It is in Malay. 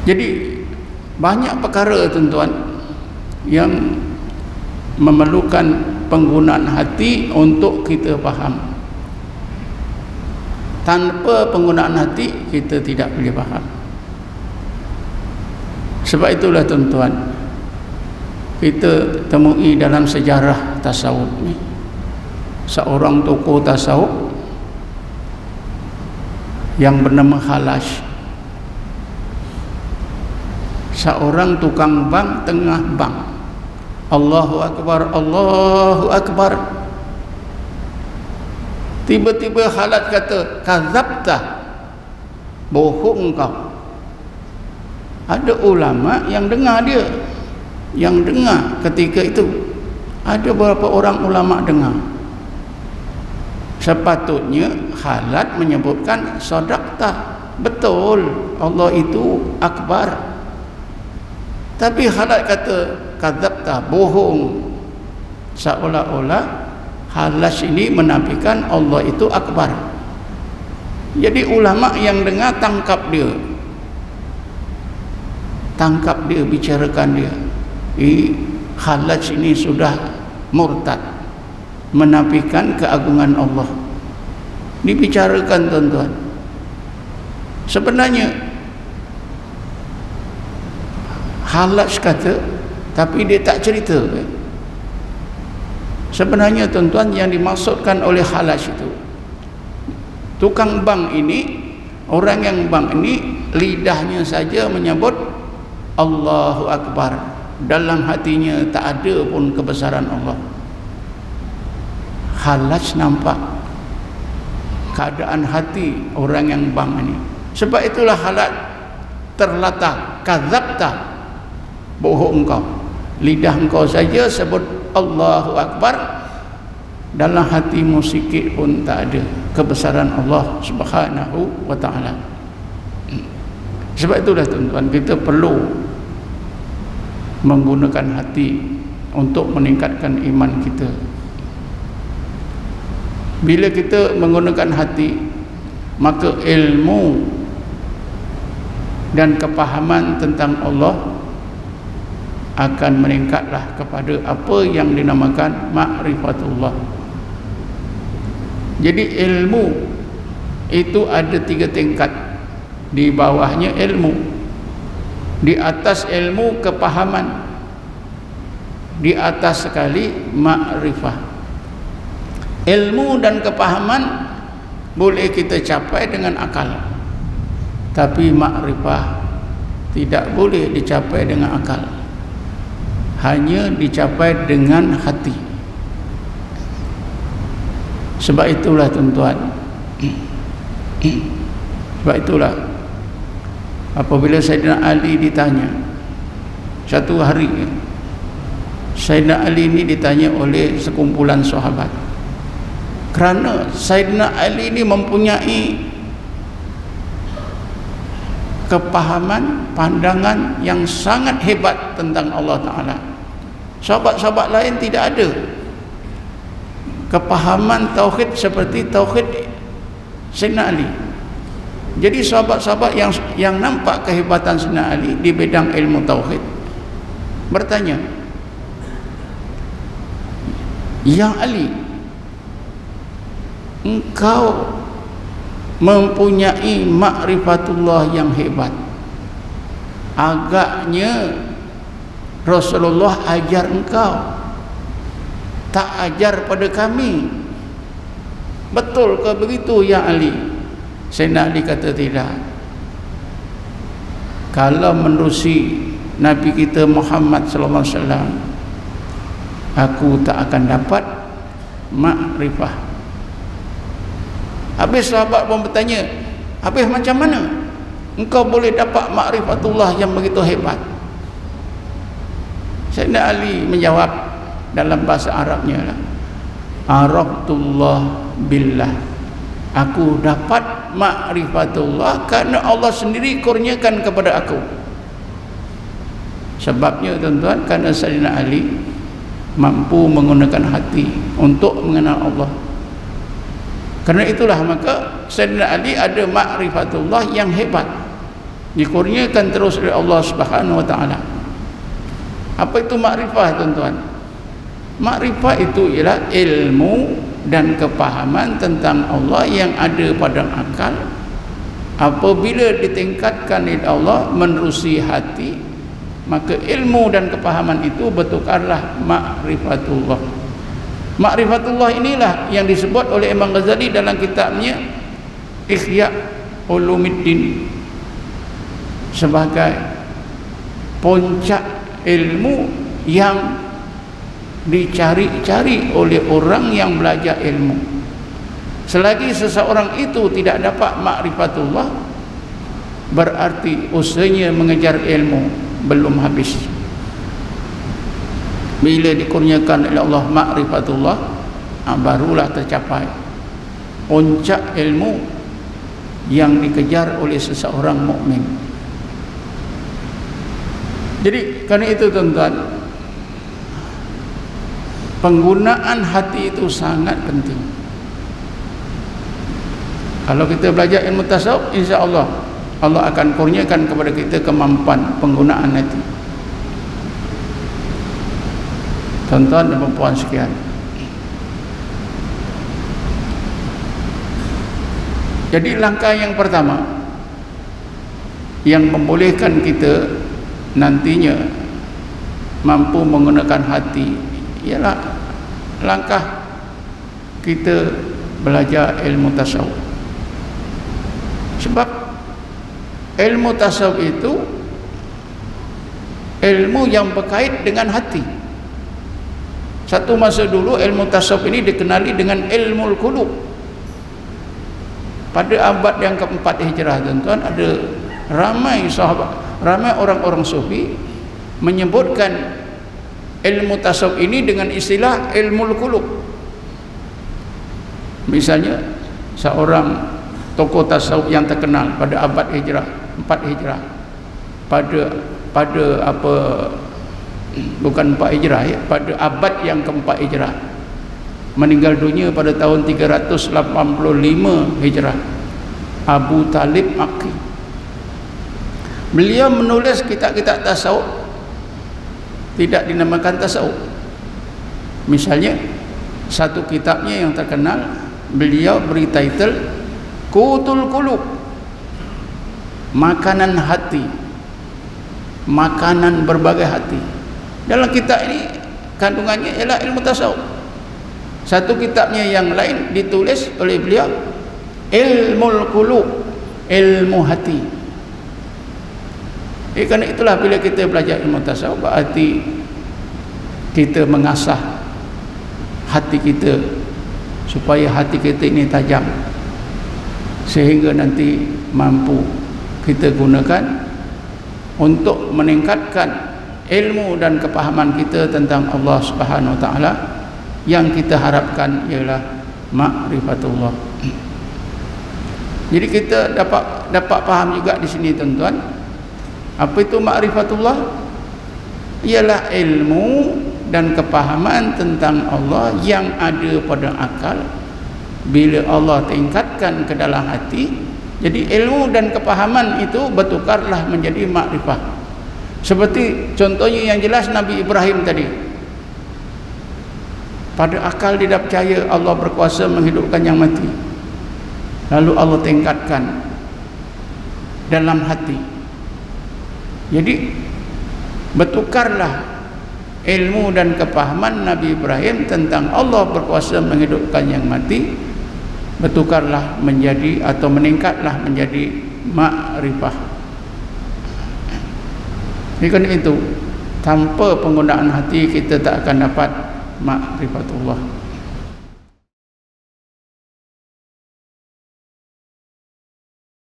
Jadi banyak perkara tuan-tuan yang memerlukan penggunaan hati untuk kita faham. Tanpa penggunaan hati kita tidak boleh faham. Sebab itulah tuan-tuan, kita temui dalam sejarah tasawuf ni seorang tokoh tasawuf yang bernama Khalas, seorang tukang bank tengah bank. Allahu Akbar, Allahu Akbar. Tiba-tiba Khalas kata, kadzabta, bohong kau. Ada ulama yang dengar dia, yang dengar ketika itu. Ada beberapa orang ulama dengar. Sepatutnya Khalas menyebutkan sadaqta, betul, Allah itu akbar. Tapi Khalas kata kadzabta, bohong. Seolah-olah Khalas ini menafikan Allah itu akbar. Jadi ulama yang dengar tangkap dia, bicarakan dia. Khalas ini sudah murtad, menafikan keagungan Allah. Dibicarakan tuan-tuan. Sebenarnya Khalas kata, tapi dia tak cerita. Sebenarnya tuan-tuan, yang dimaksudkan oleh Khalas itu, tukang bank ini, orang yang bank ini lidahnya saja menyebut Allahu Akbar, dalam hatinya tak ada pun kebesaran Allah. Khalas nampak keadaan hati orang yang bank ini. Sebab itulah Khalas terlatah, kadzabta, bohong engkau. Lidah engkau saja sebut Allahu Akbar, dalam hatimu sikit pun tak ada kebesaran Allah Subhanahu wa ta'ala. Sebab itulah tuan-tuan, kita perlu menggunakan hati untuk meningkatkan iman kita. Bila kita menggunakan hati, maka ilmu dan kepahaman tentang Allah akan meningkatlah kepada apa yang dinamakan ma'rifatullah. Jadi ilmu itu ada 3 tingkat. Di bawahnya ilmu, di atas ilmu kepahaman, di atas sekali ma'rifah. Ilmu dan kepahaman boleh kita capai dengan akal, tapi ma'rifah tidak boleh dicapai dengan akal, hanya dicapai dengan hati. Sebab itulah tuan-tuan, sebab itulah apabila Sayyidina Ali ditanya satu hari, Sayyidina Ali ini ditanya oleh sekumpulan sahabat, kerana Sayyidina Ali ini mempunyai kepahaman, pandangan yang sangat hebat tentang Allah Ta'ala. Sahabat-sahabat lain tidak ada kepahaman tauhid seperti tauhid Sayyidina Ali. Jadi sahabat-sahabat yang nampak kehebatan Sayyidina Ali di bidang ilmu tauhid bertanya, "Ya Ali, engkau mempunyai ma'rifatullah yang hebat. Agaknya Rasulullah ajar engkau, tak ajar pada kami. Betul ke begitu ya Ali?" Sayyidina Ali kata tidak. Kalau menerusi Nabi kita Muhammad sallallahu alaihi wasallam, aku tak akan dapat makrifah. Habis sahabat pun bertanya, habis macam mana engkau boleh dapat makrifatullah yang begitu hebat? Sayyidina Ali menjawab dalam bahasa Arabnya lah, Arabtullah billah, aku dapat makrifatullah karena Allah sendiri kurniakan kepada aku. Sebabnya tuan-tuan, kerana Sayyidina Ali mampu menggunakan hati untuk mengenal Allah. Kerana itulah maka Sayyidina Ali ada makrifatullah yang hebat. dikurniakan terus oleh Allah Subhanahu wa taala. Apa itu makrifah, tuan-tuan? Makrifah itu ialah ilmu dan kepahaman tentang Allah yang ada pada akal. Apabila ditingkatkan oleh Allah menerusi hati, maka ilmu dan kepahaman itu bertukarlah makrifatullah. Makrifatullah inilah yang disebut oleh Imam Ghazali dalam kitabnya Ihya Ulumuddin sebagai puncak ilmu yang dicari-cari oleh orang yang belajar ilmu. Selagi seseorang itu tidak dapat makrifatullah, berarti usahanya mengejar ilmu belum habis. Bila dikurniakan oleh Allah makrifatullah, barulah tercapai puncak ilmu yang dikejar oleh seseorang mukmin. Jadi kerana itu, tuan-tuan, penggunaan hati itu sangat penting. Kalau kita belajar ilmu tasawuf, insya-Allah Allah akan kurniakan kepada kita kemampuan penggunaan hati. Tuan-tuan dan puan sekian. Jadi langkah yang pertama yang membolehkan kita nantinya mampu menggunakan hati ialah langkah kita belajar ilmu tasawuf. Sebab ilmu tasawuf itu ilmu yang berkait dengan hati. Satu masa dulu ilmu tasawuf ini dikenali dengan ilmu qulub. Pada abad yang keempat Hijrah, tuan-tuan, ada ramai sahabat, ramai orang-orang sufi menyebutkan ilmu tasawuf ini dengan istilah ilmu qulub. Misalnya seorang tokoh tasawuf yang terkenal pada abad Hijrah 4 Hijrah, pada apa, bukan 4 Hijrah ya, pada abad yang keempat Hijrah, meninggal dunia pada tahun 385 Hijrah, Abu Talib Maki. Beliau menulis kitab-kitab tasawuf, tidak dinamakan tasawuf. Misalnya satu kitabnya yang terkenal, beliau beri title Qutul Qulub, makanan hati, makanan berbagai hati. Dalam kitab ini kandungannya ialah ilmu tasawuf. Satu kitabnya yang lain ditulis oleh beliau Ilmul Qulub, ilmu hati. Kerana itulah bila kita belajar ilmu tasawuf, berarti kita mengasah hati kita supaya hati kita ini tajam, sehingga nanti mampu kita gunakan untuk meningkatkan ilmu dan kepahaman kita tentang Allah Subhanahu wa taala. Yang kita harapkan ialah makrifatullah. Jadi kita dapat faham juga di sini, tuan-tuan, apa itu makrifatullah? Ialah ilmu dan kepahaman tentang Allah yang ada pada akal. Bila Allah tingkatkan ke dalam hati, jadi ilmu dan kepahaman itu bertukarlah menjadi makrifah. Seperti contohnya yang jelas Nabi Ibrahim tadi, pada akal dia percaya Allah berkuasa menghidupkan yang mati, lalu Allah tingkatkan dalam hati. Jadi bertukarlah ilmu dan kepahaman Nabi Ibrahim tentang Allah berkuasa menghidupkan yang mati, bertukarlah menjadi atau meningkatlah menjadi makrifah. Dengan itu, tanpa penggunaan hati kita tak akan dapat makrifatullah.